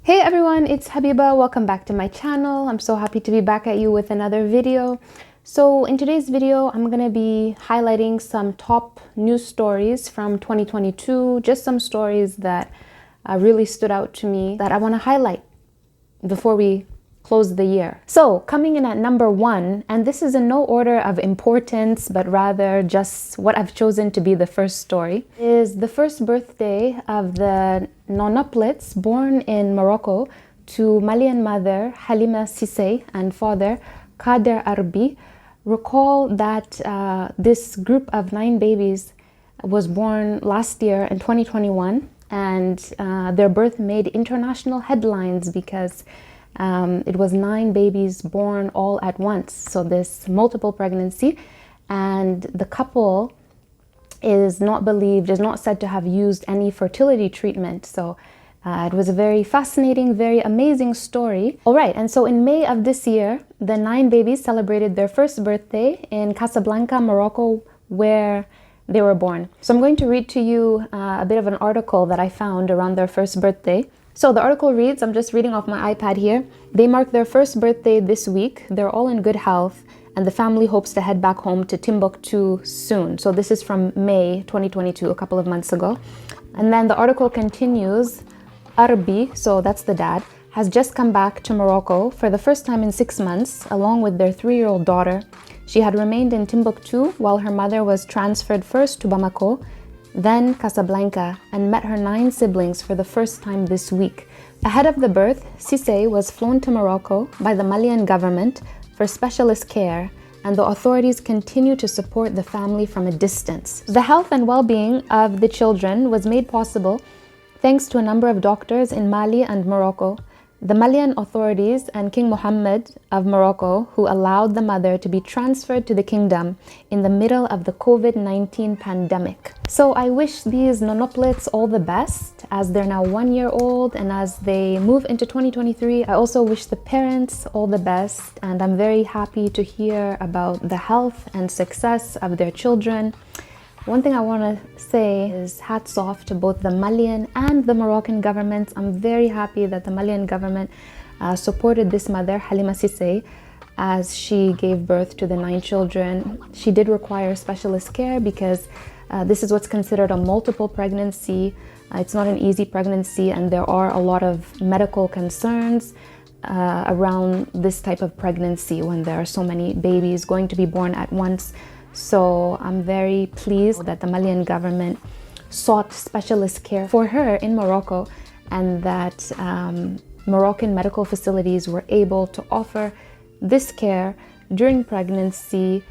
Hey everyone, it's Habiba. Welcome back to my channel. I'm so happy to be back at you with another video. So in today's video, I'm going to be highlighting some top news stories from 2022, just some stories that really stood out to me that I want to highlight before we close the year. So coming in at number 1, and this is in no order of importance, but rather just what I've chosen to be the first story, is the first birthday of the Nonuplets born in Morocco to Malian mother Halima Cissé and father Kader Arbi. Recall that this group of 9 babies was born last year in 2021, and their birth made international headlines because it was 9 babies born all at once. So this multiple pregnancy, and the couple is not said to have used any fertility treatment. So it was a very fascinating, very amazing story. All right, and so in May of this year, the 9 babies celebrated their first birthday in Casablanca, Morocco, where they were born. So I'm going to read to you a bit of an article that I found around their first birthday. So the article reads, I'm just reading off my iPad here. They mark their first birthday this week. They're all in good health, and the family hopes to head back home to Timbuktu soon. So this is from May 2022, a couple of months ago. And then the article continues, Arbi, so that's the dad, has just come back to Morocco for the first time in 6 months, along with their 3-year-old daughter. She had remained in Timbuktu while her mother was transferred first to Bamako, then Casablanca, and met her 9 siblings for the first time this week. Ahead of the birth, Cissé was flown to Morocco by the Malian government for specialist care, and the authorities continue to support the family from a distance. The health and well-being of the children was made possible thanks to a number of doctors in Mali and Morocco, the Malian authorities and King Mohammed of Morocco, who allowed the mother to be transferred to the kingdom in the middle of the COVID-19 pandemic. So I wish these Nonuplets all the best as they're now 1 year old, and as they move into 2023, I also wish the parents all the best, and I'm very happy to hear about the health and success of their children. One thing I want to say is hats off to both the Malian and the Moroccan governments. I'm very happy that the Malian government supported this mother, Halima Cissé, as she gave birth to the 9 children. She did require specialist care because this is what's considered a multiple pregnancy. It's not an easy pregnancy, and there are a lot of medical concerns around this type of pregnancy when there are so many babies going to be born at once. So I'm very pleased that the Malian government sought specialist care for her in Morocco, and that Moroccan medical facilities were able to offer this care during pregnancy,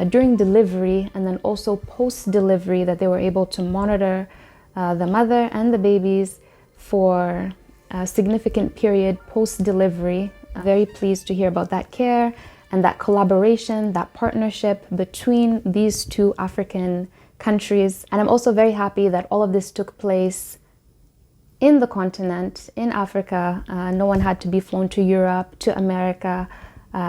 during delivery, and then also post-delivery, that they were able to monitor the mother and the babies for a significant period post-delivery. I'm very pleased to hear about that care and that collaboration, that partnership between these 2 African countries. And I'm also very happy that all of this took place in the continent, in Africa. No one had to be flown to Europe, to America.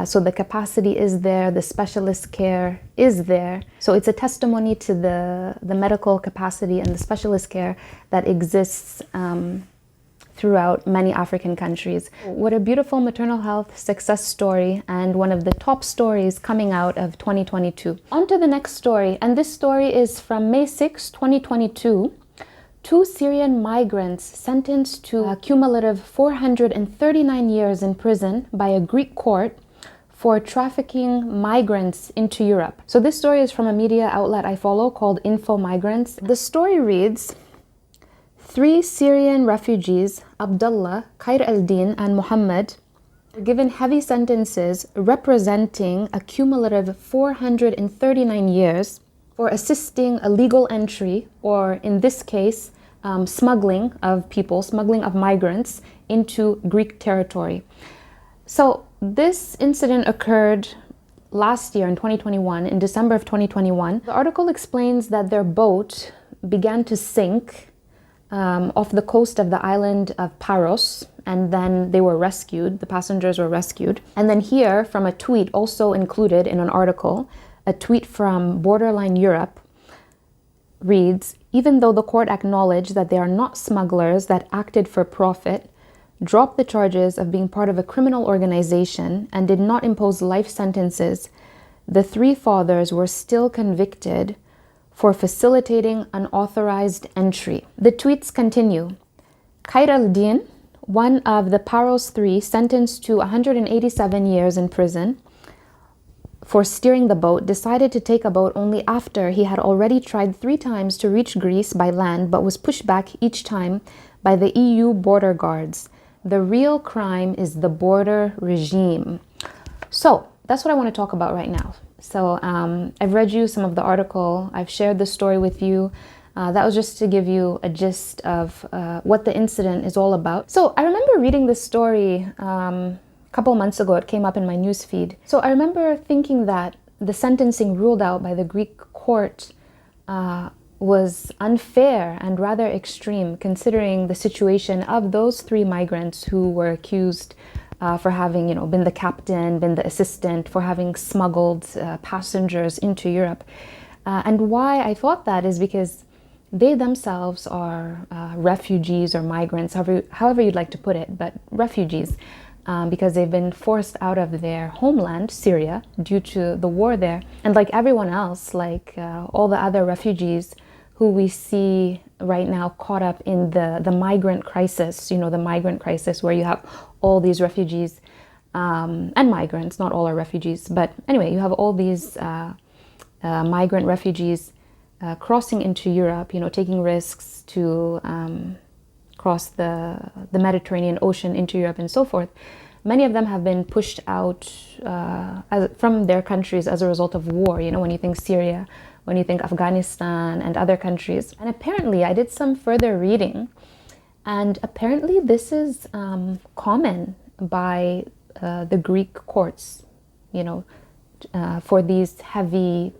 So the capacity is there, the specialist care is there. So it's a testimony to the medical capacity and the specialist care that exists throughout many African countries. What a beautiful maternal health success story, and one of the top stories coming out of 2022. On to the next story, and this story is from May 6, 2022. 2 Syrian migrants sentenced to a cumulative 439 years in prison by a Greek court for trafficking migrants into Europe. So this story is from a media outlet I follow called Info Migrants. The story reads, 3 Syrian refugees, Abdullah, Khair al-Din, and Muhammad, were given heavy sentences representing a cumulative 439 years for assisting illegal entry, or in this case, smuggling of people, smuggling of migrants into Greek territory. So this incident occurred last year in 2021, in December of 2021. The article explains that their boat began to sink off the coast of the island of Paros, and then they were rescued, the passengers were rescued. And then here, from a tweet also included in an article, a tweet from Borderline Europe reads, even though the court acknowledged that they are not smugglers that acted for profit, dropped the charges of being part of a criminal organization and did not impose life sentences, the three fathers were still convicted for facilitating unauthorized entry. The tweets continue. Khair al-Din, one of the Paros three, sentenced to 187 years in prison for steering the boat, decided to take a boat only after he had already tried 3 times to reach Greece by land but was pushed back each time by the EU border guards. The real crime is the border regime. So that's what I want to talk about right now. So I've read you some of the article. I've shared the story with you. That was just to give you a gist of what the incident is all about. So I remember reading this story a couple months ago. It came up in my news feed. So I remember thinking that the sentencing ruled out by the Greek court was unfair and rather extreme, considering the situation of those 3 migrants who were accused for having, been the captain, been the assistant, for having smuggled passengers into Europe. And why I thought that is because they themselves are refugees or migrants, however you'd like to put it, but refugees, because they've been forced out of their homeland, Syria, due to the war there. And like everyone else, like all the other refugees who we see right now caught up in the migrant crisis, the migrant crisis where you have all these refugees and migrants, not all are refugees, but anyway, you have all these migrant refugees crossing into Europe, taking risks to cross the Mediterranean Ocean into Europe and so forth. Many of them have been pushed out from their countries as a result of war. When you think Syria, when you think Afghanistan and other countries. And apparently, I did some further reading, and apparently this is common by the Greek courts, for these heavy,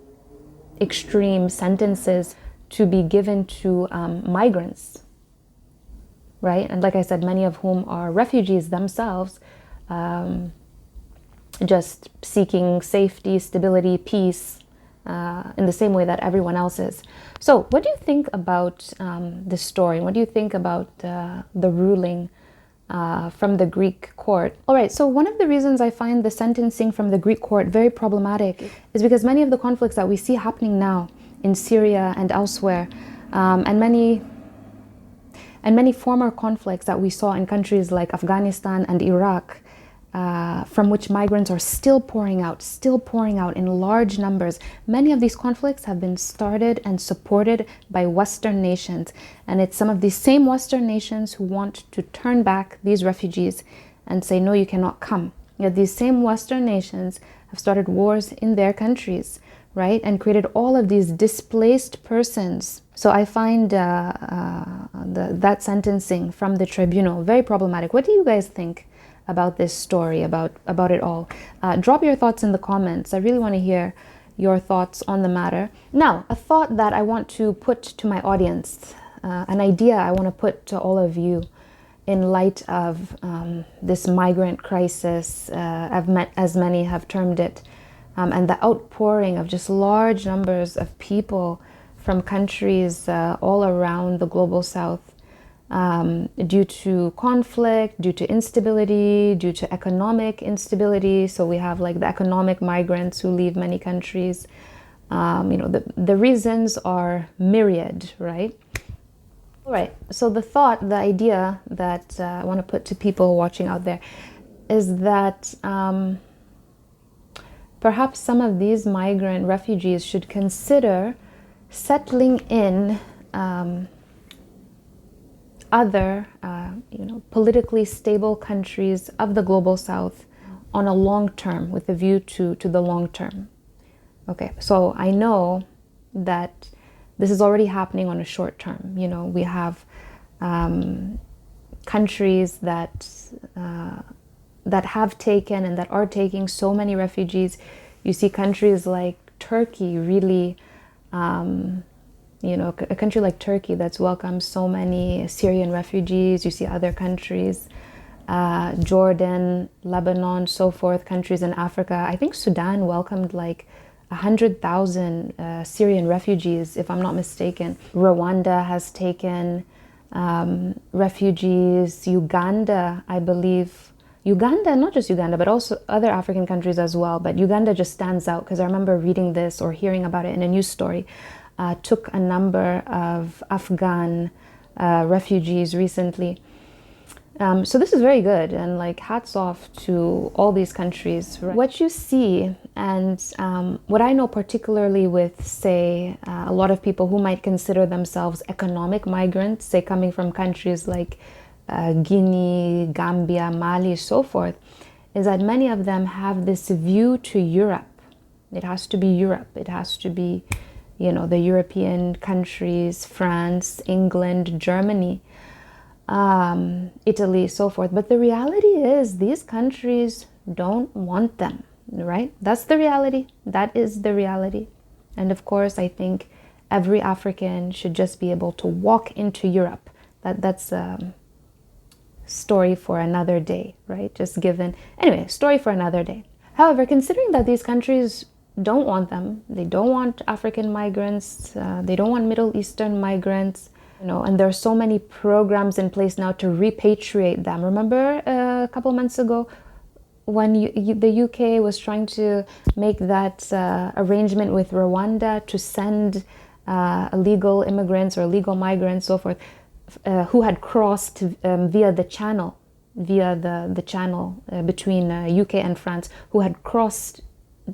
extreme sentences to be given to migrants, right? And like I said, many of whom are refugees themselves, just seeking safety, stability, peace, in the same way that everyone else is. So what do you think about this story? What do you think about the ruling from the Greek court? All right, so one of the reasons I find the sentencing from the Greek court very problematic is because many of the conflicts that we see happening now in Syria and elsewhere, and many former conflicts that we saw in countries like Afghanistan and Iraq, from which migrants are still pouring out in large numbers. Many of these conflicts have been started and supported by Western nations. And it's some of these same Western nations who want to turn back these refugees and say, no, you cannot come. Yet these same Western nations have started wars in their countries, right? And created all of these displaced persons. So I find that sentencing from the tribunal very problematic. What do you guys think about this story, about it all? Drop your thoughts in the comments. I really want to hear your thoughts on the matter. Now, a thought that I want to put to my audience, an idea I want to put to all of you in light of this migrant crisis, as many have termed it, and the outpouring of just large numbers of people from countries all around the global south, due to conflict, due to instability, due to economic instability. So we have like the economic migrants who leave many countries. The reasons are myriad, right? All right, so the idea that I want to put to people watching out there is that perhaps some of these migrant refugees should consider settling in other, politically stable countries of the global south on a long term, with a view to the long term. Okay, so I know that this is already happening on a short term. We have countries that have taken and that are taking so many refugees. You see countries like Turkey really, a country like Turkey that's welcomed so many Syrian refugees. You see other countries, Jordan, Lebanon, so forth, countries in Africa. I think Sudan welcomed like 100,000 Syrian refugees, if I'm not mistaken. Rwanda has taken refugees. Uganda, I believe, Uganda, not just Uganda, but also other African countries as well. But Uganda just stands out because I remember reading this or hearing about it in a news story. Took a number of Afghan refugees recently. So this is very good, and like hats off to all these countries. Right? What you see, and what I know particularly with, say, a lot of people who might consider themselves economic migrants, say coming from countries like Guinea, Gambia, Mali, so forth, is that many of them have this view to Europe. It has to be Europe. It has to be, you know, the European countries, France, England, Germany, Italy, so forth. But the reality is these countries don't want them, right? That's the reality. That is the reality. And of course, I think every African should just be able to walk into Europe. That's a story for another day, right? Just given, anyway, story for another day. However, considering that these countries don't want them, they don't want African migrants, they don't want Middle Eastern migrants, you know, and there are so many programs in place now to repatriate them. Remember a couple months ago when the UK was trying to make that arrangement with Rwanda to send illegal immigrants or illegal migrants, so forth, who had crossed via the channel, between UK and France, who had crossed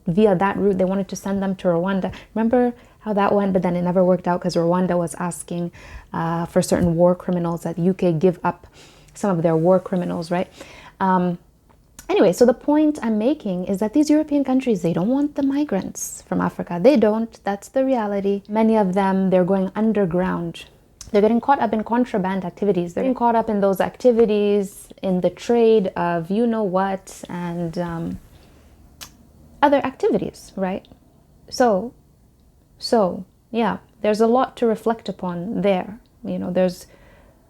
via that route. They wanted to send them to Rwanda. Remember how that went? But then it never worked out because Rwanda was asking for certain war criminals that UK give up some of their war criminals, right? Anyway, so the point I'm making is that these European countries, they don't want the migrants from Africa. They don't. That's the reality. Many of them, they're going underground. They're getting caught up in contraband activities. They're getting caught up in those activities, in the trade of you know what, and other activities, right? So yeah, there's a lot to reflect upon there. You know, there's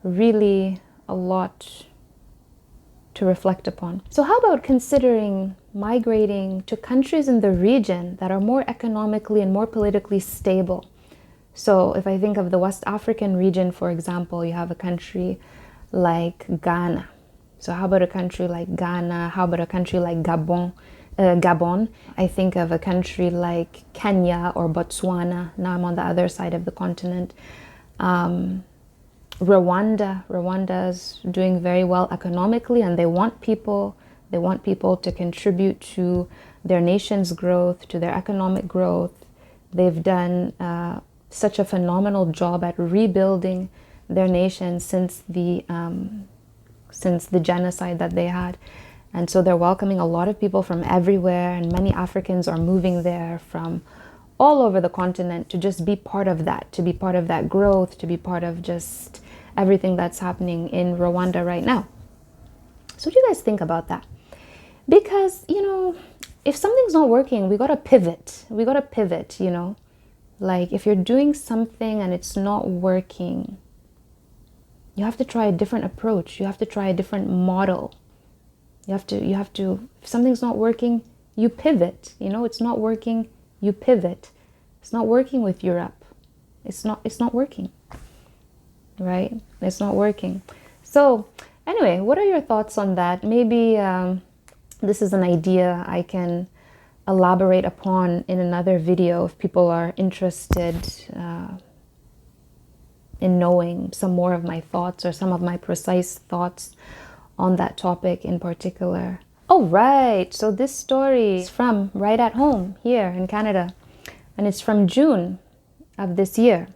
really a lot to reflect upon. So how about considering migrating to countries in the region that are more economically and more politically stable? So if I think of the West African region, for example, you have a country like Ghana. So how about a country like Ghana? How about a country like Gabon? I think of a country like Kenya or Botswana. Now I'm on the other side of the continent. Rwanda is doing very well economically, and they want people to contribute to their nation's growth, to their economic growth. They've done such a phenomenal job at rebuilding their nation since the genocide that they had. And so they're welcoming a lot of people from everywhere, and many Africans are moving there from all over the continent to just be part of that, to be part of that growth, to be part of just everything that's happening in Rwanda right now. So what do you guys think about that? Because, you know, if something's not working, we got to pivot. We got to pivot, you know. Like if you're doing something and it's not working, you have to try a different approach. You have to try a different model. You have to, if something's not working, you pivot. You know, it's not working, you pivot. It's not working with Europe. It's not working, right? It's not working. So anyway, what are your thoughts on that? Maybe this is an idea I can elaborate upon in another video if people are interested in knowing some more of my thoughts or some of my precise thoughts on that topic in particular. Oh, right. So this story is from right at home here in Canada, and it's from June of this year.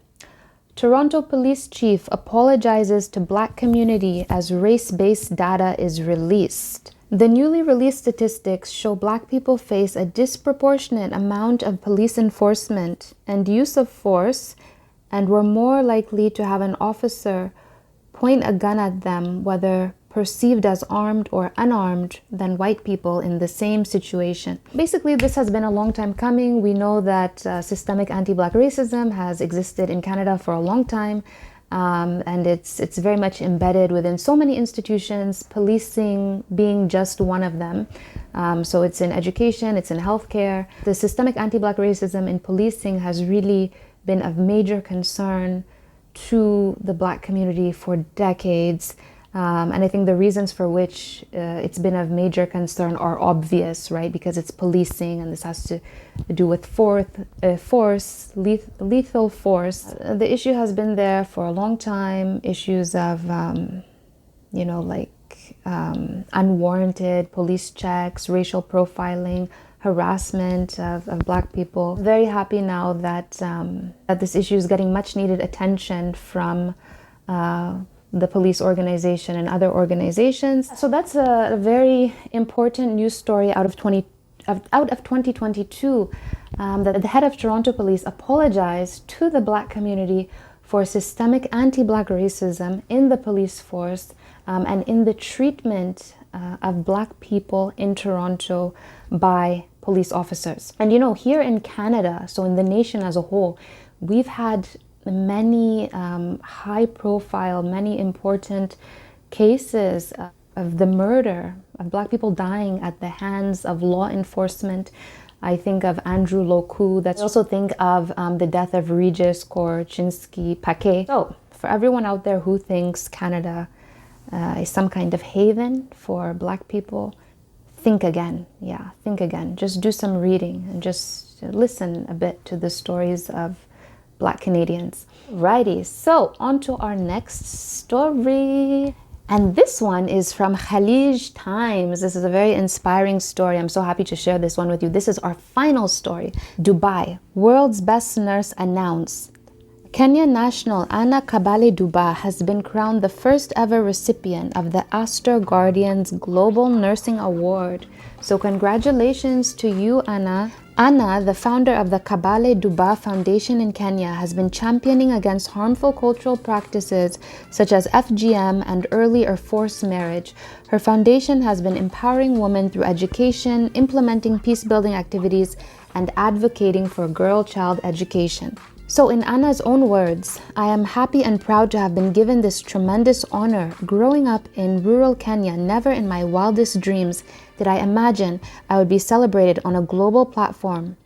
Toronto police chief apologizes to Black community as race-based data is released. The newly released statistics show Black people face a disproportionate amount of police enforcement and use of force, and were more likely to have an officer point a gun at them, whether perceived as armed or unarmed, than white people in the same situation. Basically, this has been a long time coming. We know that systemic anti-Black racism has existed in Canada for a long time, and it's very much embedded within so many institutions, policing being just one of them. So it's in education, it's in healthcare. The systemic anti-Black racism in policing has really been of major concern to the Black community for decades. And I think the reasons for which it's been of major concern are obvious, right? Because it's policing, and this has to do with lethal force. The issue has been there for a long time. Issues of, unwarranted police checks, racial profiling, harassment of Black people. Very happy now that that this issue is getting much needed attention from the police organization and other organizations. So that's a very important news story out of 2022, that the head of Toronto Police apologized to the Black community for systemic anti-Black racism in the police force and in the treatment of Black people in Toronto by police officers. And here in Canada, so in the nation as a whole, we've had many high-profile, many important cases of the murder of Black people dying at the hands of law enforcement. I think of Andrew Loku. I also think of the death of Regis Korchinski-Paquet. So for everyone out there who thinks Canada is some kind of haven for Black people, think again. Yeah, think again. Just do some reading and just listen a bit to the stories of Black Canadians. Righty, so on to our next story. And this one is from Khalij Times. This is a very inspiring story. I'm so happy to share this one with you. This is our final story. Dubai, world's best nurse announced. Kenyan national Anna Kabale Duba has been crowned the first ever recipient of the Astor Guardians Global Nursing Award. So congratulations to you, Anna. Anna, the founder of the Kabale Duba Foundation in Kenya, has been championing against harmful cultural practices such as FGM and early or forced marriage. Her foundation has been empowering women through education, implementing peace-building activities, and advocating for girl-child education. So in Anna's own words, I am happy and proud to have been given this tremendous honor. Growing up in rural Kenya, never in my wildest dreams did I imagine I would be celebrated on a global platform,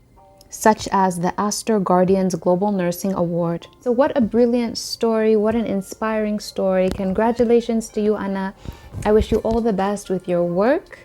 such as the Astor Guardians Global Nursing Award. So what a brilliant story, what an inspiring story. Congratulations to you, Anna. I wish you all the best with your work.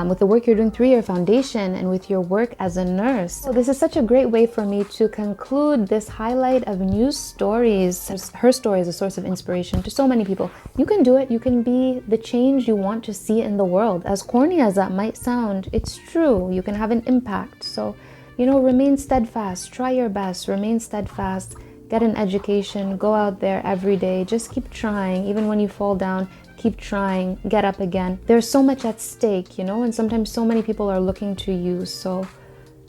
With the work you're doing through your foundation and with your work as a nurse. So this is such a great way for me to conclude this highlight of news stories. Her story is a source of inspiration to so many people. You can do it. You can be the change you want to see in the world. As corny as that might sound, it's true. You can have an impact. So, remain steadfast. Try your best. Remain steadfast. Get an education. Go out there every day. Just keep trying. Even when you fall down, keep trying, get up again. There's so much at stake, and sometimes so many people are looking to you. So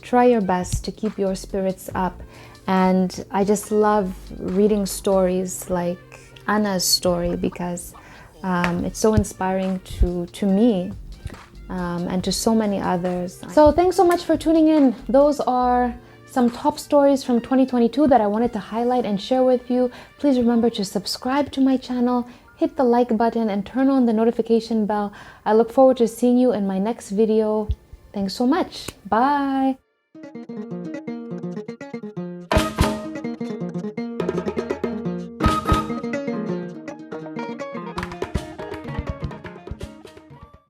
try your best to keep your spirits up. And I just love reading stories like Anna's story because it's so inspiring to me and to so many others. So thanks so much for tuning in. Those are some top stories from 2022 that I wanted to highlight and share with you. Please remember to subscribe to my channel, hit the like button, and turn on the notification bell. I look forward to seeing you in my next video. Thanks so much. Bye.